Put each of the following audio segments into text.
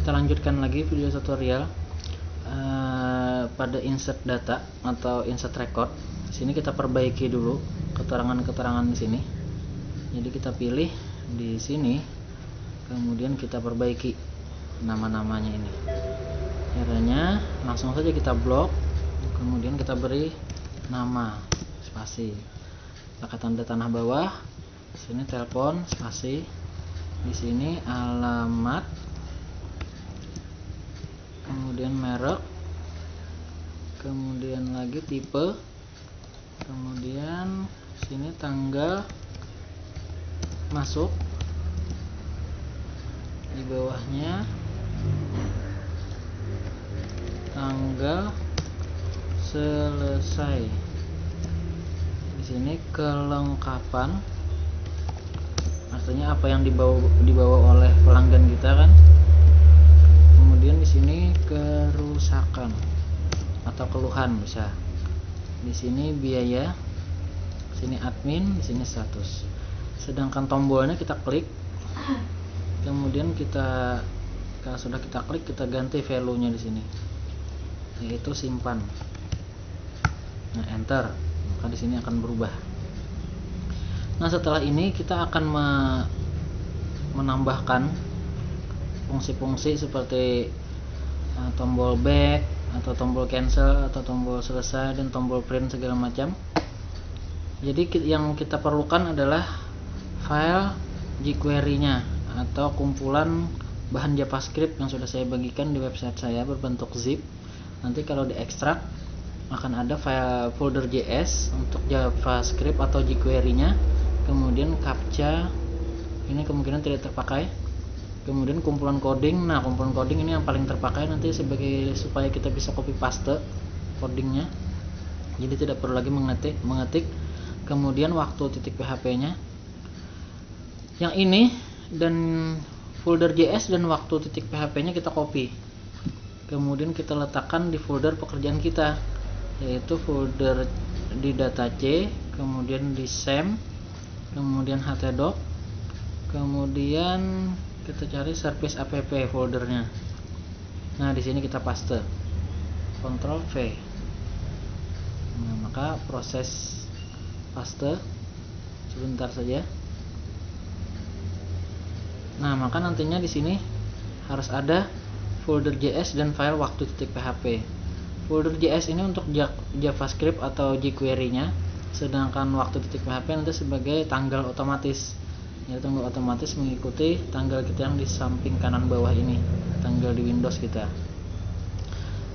kita lanjutkan lagi video tutorial pada insert data atau insert record. Di sini kita perbaiki dulu keterangan-keterangan di sini. Jadi kita pilih di sini, kemudian kita perbaiki nama-namanya ini. Caranya langsung saja kita blok, kemudian kita beri nama spasi, pakai tanda tanah bawah. Di sini telepon spasi, di sini alamat, kemudian merek, kemudian lagi tipe, kemudian sini tanggal masuk, di bawahnya tanggal selesai. Di sini kelengkapan, artinya apa yang dibawa oleh pelanggan kita kan. Kemudian di sini kerusakan atau keluhan bisa. Di sini biaya, di sini admin, di sini status. Sedangkan tombolnya kita klik, kemudian kita kalau sudah kita klik kita ganti value-nya di sini, yaitu simpan. Nah, enter, maka di sini akan berubah. Nah, setelah ini kita akan menambahkan fungsi-fungsi seperti tombol back atau tombol cancel atau tombol selesai dan tombol print segala macam. Jadi yang kita perlukan adalah file jQuery-nya atau kumpulan bahan JavaScript yang sudah saya bagikan di website saya berbentuk zip. Nanti kalau diekstrak akan ada file folder JS untuk JavaScript atau jQuery-nya. Kemudian captcha ini kemungkinan tidak terpakai. Kemudian kumpulan coding. Nah, kumpulan coding ini yang paling terpakai nanti supaya kita bisa copy paste codingnya. Jadi tidak perlu lagi mengetik. Kemudian waktu titik PHP-nya. Yang ini dan folder JS dan waktu titik PHP-nya kita copy. Kemudian kita letakkan di folder pekerjaan kita, yaitu folder di data C, kemudian di SAM, kemudian htdoc, kemudian kita cari service app foldernya. Nah, di sini kita paste, Ctrl V. Nah, maka proses paste sebentar saja. Nah, maka nantinya di sini harus ada folder JS dan file waktu titik PHP. Folder JS ini untuk JavaScript atau jQuery-nya, sedangkan waktu titik PHP nanti sebagai tanggal otomatis. Ya, tanggal otomatis mengikuti tanggal kita yang di samping kanan bawah ini, tanggal di Windows kita.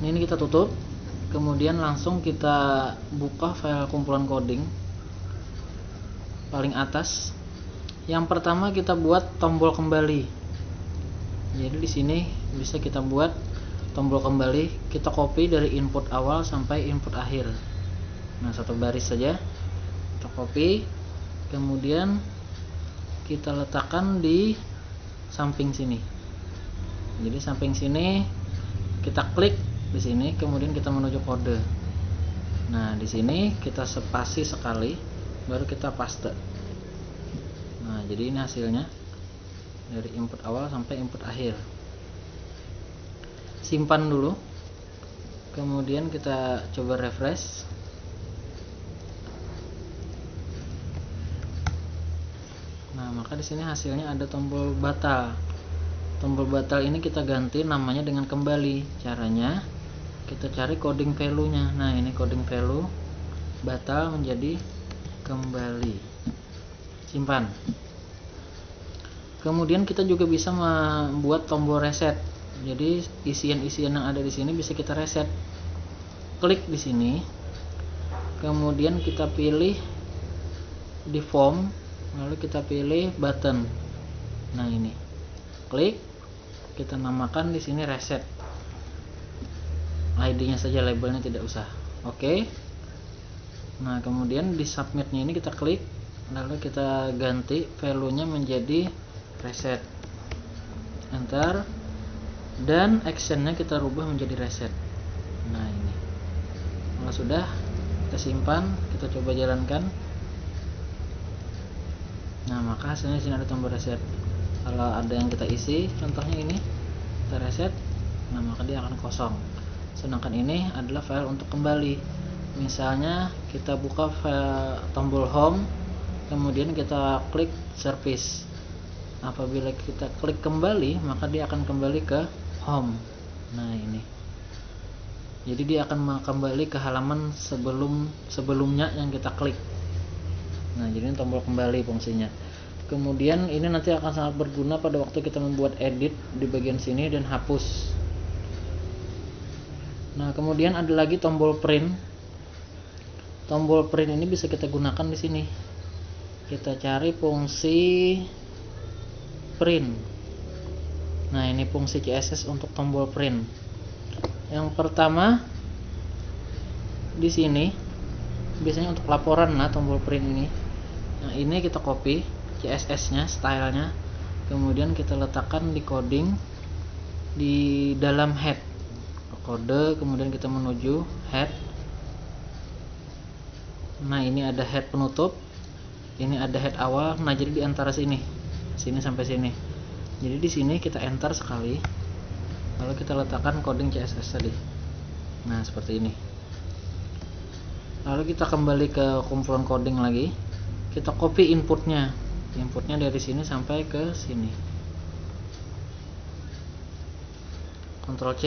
Nah, ini kita tutup, kemudian langsung kita buka file kumpulan coding paling atas. Yang pertama kita buat tombol kembali. Jadi di sini bisa kita buat tombol kembali, kita copy dari input awal sampai input akhir. Nah, satu baris saja kita copy, kemudian kita letakkan di samping sini. Jadi samping sini kita klik di sini, kemudian kita menuju kode. Nah, di sini kita spasi sekali, baru kita paste. Nah, jadi ini hasilnya dari input awal sampai input akhir. Simpan dulu, kemudian kita coba refresh. Nah, maka di sini hasilnya ada tombol batal. Tombol batal ini kita ganti namanya dengan kembali. Caranya kita cari coding value-nya. Nah, ini coding value batal menjadi kembali. Simpan. Kemudian kita juga bisa membuat tombol reset. Jadi isian-isian yang ada di sini bisa kita reset. Klik di sini. Kemudian kita pilih di form, lalu kita pilih button. Nah, ini. Klik, kita namakan di sini reset. ID-nya saja, labelnya tidak usah. Oke. Nah, kemudian di submit-nya ini kita klik, lalu kita ganti value-nya menjadi reset. Enter. Dan action-nya kita rubah menjadi reset. Nah, ini. Kalau sudah, kita simpan, kita coba jalankan. Nah, maka hasilnya di sini ada tombol reset. Kalau ada yang kita isi, contohnya ini, kita reset. reset, nah maka dia akan kosong. Sedangkan ini adalah file untuk kembali. Misalnya kita buka file tombol home, kemudian kita klik service. Apabila kita klik kembali, maka dia akan kembali ke home. Nah ini, jadi dia akan kembali ke halaman sebelumnya yang kita klik. Nah jadi ini tombol kembali fungsinya. Kemudian ini nanti akan sangat berguna pada waktu kita membuat edit di bagian sini dan hapus. Nah kemudian ada lagi tombol print. Tombol print ini bisa kita gunakan di sini. Kita cari fungsi print. Nah ini fungsi CSS untuk tombol print. Yang pertama di sini biasanya untuk laporan, nah tombol print ini. Nah ini kita copy CSS-nya, stylenya, kemudian kita letakkan di coding di dalam head. Kode, kemudian kita menuju head. Nah ini ada head penutup, ini ada head awal. Nah jadi di antara sini sampai sini. Jadi di sini kita enter sekali, lalu kita letakkan coding CSS tadi. Nah seperti ini. Lalu kita kembali ke kumpulan coding lagi, kita copy inputnya dari sini sampai ke sini. Ctrl C.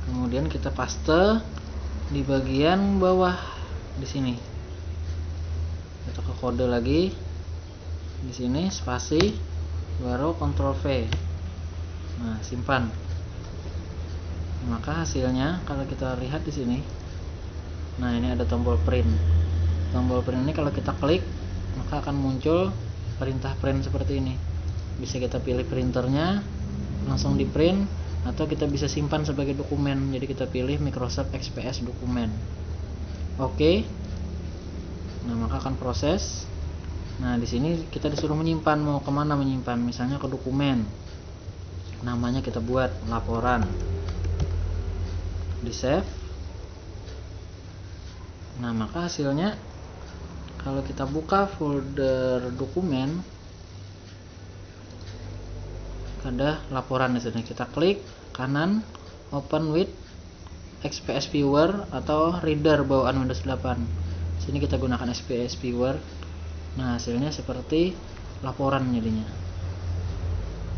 Kemudian kita paste di bagian bawah di sini. Kita ke kode lagi. Di sini spasi, baru Ctrl V. Nah, simpan. Maka hasilnya kalau kita lihat di sini. Nah, ini ada tombol print. Tombol print ini kalau kita klik, maka akan muncul perintah print seperti ini. Bisa kita pilih printernya, langsung di print, atau kita bisa simpan sebagai dokumen. Jadi kita pilih Microsoft XPS dokumen. Oke. Nah maka akan proses. Nah di sini kita disuruh menyimpan, mau kemana menyimpan? Misalnya ke dokumen. Namanya kita buat laporan. Di save. Nah maka hasilnya kalau kita buka folder dokumen, ada laporan di sini. Kita klik kanan, open with XPS Viewer atau reader bawaan Windows 8. Sini kita gunakan XPS Viewer. Nah hasilnya seperti laporan jadinya,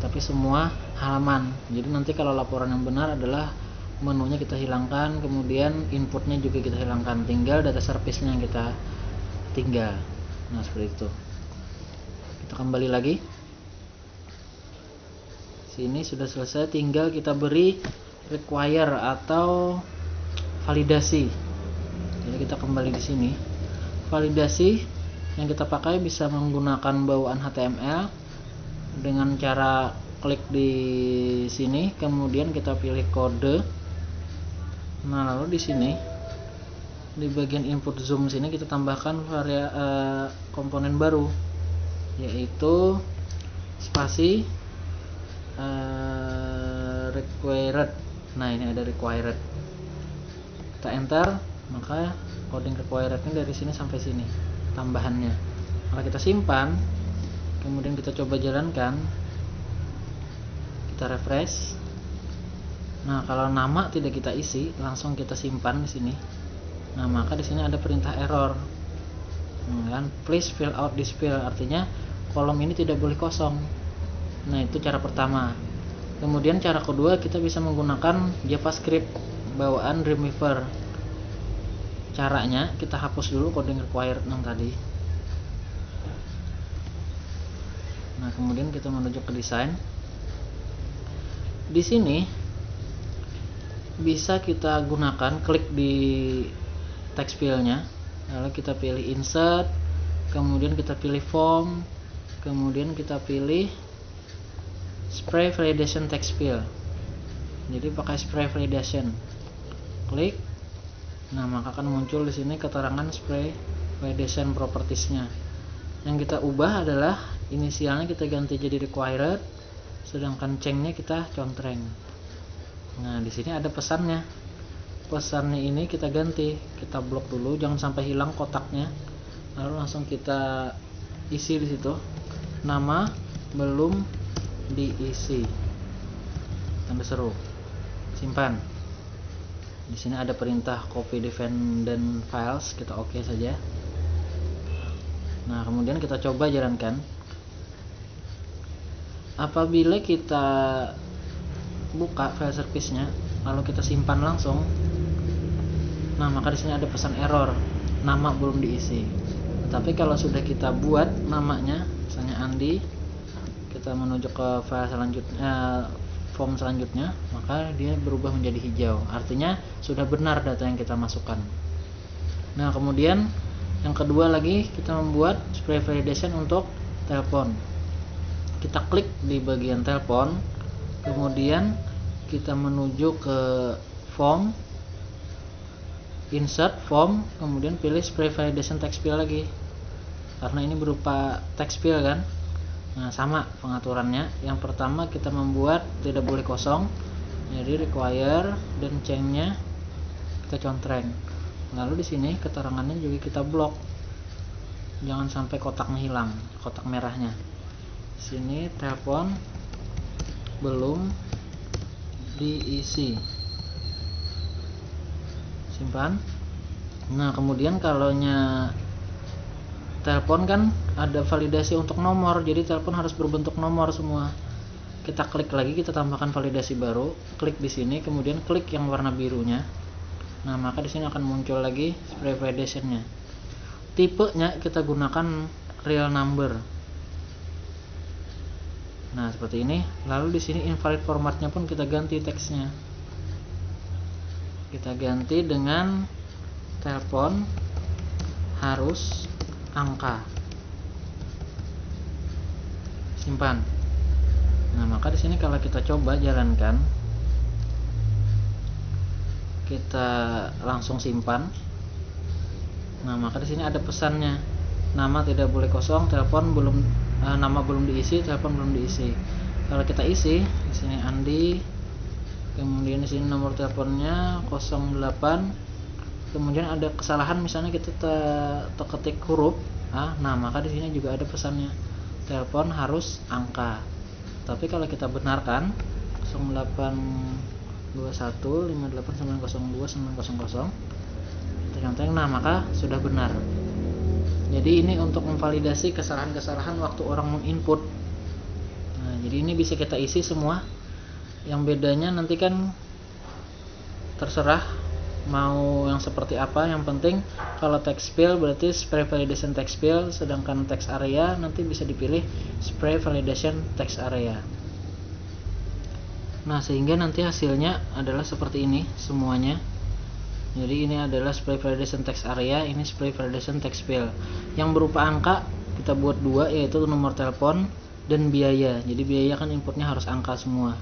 tapi semua halaman. Jadi nanti kalau laporan yang benar adalah menunya kita hilangkan, kemudian inputnya juga kita hilangkan, tinggal data service-nya yang kita tinggal. Nah seperti itu. Kita kembali lagi. Sini sudah selesai, tinggal kita beri require atau validasi. Jadi kita kembali di sini. Validasi yang kita pakai bisa menggunakan bawaan HTML dengan cara klik di sini, kemudian kita pilih kode. Nah lalu di sini di bagian input zoom sini kita tambahkan komponen baru, yaitu spasi required. Nah ini ada required, kita enter, maka coding required ini dari sini sampai sini tambahannya. Maka kita simpan, kemudian kita coba jalankan, kita refresh. Nah kalau nama tidak kita isi, langsung kita simpan di sini. Nah maka di sini ada perintah error, kan, please fill out this field, artinya kolom ini tidak boleh kosong. Nah itu cara pertama. Kemudian cara kedua, kita bisa menggunakan JavaScript bawaan Dreamweaver. Caranya kita hapus dulu coding required yang tadi. Nah kemudian kita menuju ke desain. Di sini bisa kita gunakan, klik di text fill-nya, lalu kita pilih insert, kemudian kita pilih form, kemudian kita pilih spray validation text fill. Jadi pakai spray validation, klik. Nah maka akan muncul di sini keterangan spray validation properties-nya. Yang kita ubah adalah inisialnya kita ganti jadi required, sedangkan change-nya kita contreng. Nah di sini ada pesannya. Pesannya ini kita ganti, kita blok dulu, jangan sampai hilang kotaknya. Lalu langsung kita isi di situ. Nama belum diisi. tanda seru, simpan. Di sini ada perintah copy dependent files, kita oke saja. Nah, kemudian kita coba jalankan. Apabila kita buka file service-nya lalu kita simpan langsung, nah maka di sini ada pesan error, nama belum diisi. Tapi kalau sudah kita buat namanya, misalnya Andi, kita menuju ke file selanjutnya, form selanjutnya, maka dia berubah menjadi hijau, artinya sudah benar data yang kita masukkan. Nah, kemudian yang kedua lagi, kita membuat spray validation untuk telepon. Kita klik di bagian telepon, kemudian kita menuju ke form, insert form, kemudian pilih spray validation text field lagi, karena ini berupa text field kan. Nah, sama pengaturannya. Yang pertama kita membuat tidak boleh kosong, jadi require, dan change-nya kita contreng. Lalu di sini keterangannya juga kita blok, jangan sampai kotaknya hilang, kotak merahnya. Sini telepon belum diisi, simpan. Nah, kemudian kalau telepon kan ada validasi untuk nomor, jadi telepon harus berbentuk nomor semua. Kita klik lagi, kita tambahkan validasi baru, klik di sini, kemudian klik yang warna birunya. Nah, maka di sini akan muncul lagi spray validation-nya. Tipenya kita gunakan real number. Nah, seperti ini. Lalu di sini invalid formatnya pun kita ganti teksnya. Kita ganti dengan telepon harus angka. Simpan. Nah, maka di sini kalau kita coba jalankan, kita langsung simpan. Nah, maka di sini ada pesannya. Nama tidak boleh kosong, telepon belum nama belum diisi, telepon belum diisi. Kalau kita isi, di sini Andi, kemudian di sini nomor teleponnya 08, kemudian ada kesalahan, misalnya kita ketik huruf A, nah maka di sini juga ada pesannya, telepon harus angka. Tapi kalau kita benarkan 082158902900, kita contohnya, nah maka sudah benar. Jadi ini untuk memvalidasi kesalahan-kesalahan waktu orang menginput. Nah, jadi ini bisa kita isi semua. Yang bedanya nanti kan terserah mau yang seperti apa. Yang penting kalau text field berarti spray validation text field, sedangkan text area nanti bisa dipilih spray validation text area. Nah, sehingga nanti hasilnya adalah seperti ini semuanya. Jadi ini adalah spray validation text area, ini spray validation text field. Yang berupa angka kita buat dua, yaitu nomor telepon dan biaya. Jadi biaya kan inputnya harus angka semua.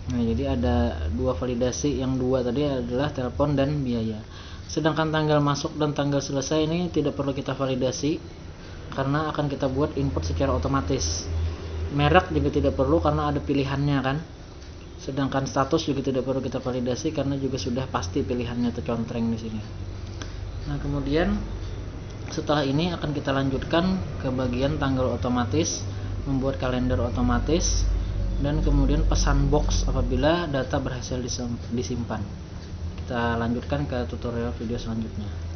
Nah, jadi ada dua validasi, yang dua tadi adalah telepon dan biaya. Sedangkan tanggal masuk dan tanggal selesai ini tidak perlu kita validasi karena akan kita buat input secara otomatis. Merek juga tidak perlu karena ada pilihannya kan. Sedangkan status juga tidak perlu kita validasi karena juga sudah pasti pilihannya tercontreng di sini. Nah, kemudian setelah ini akan kita lanjutkan ke bagian tanggal otomatis, membuat kalender otomatis, dan kemudian pesan box apabila data berhasil disimpan. Kita lanjutkan ke tutorial video selanjutnya.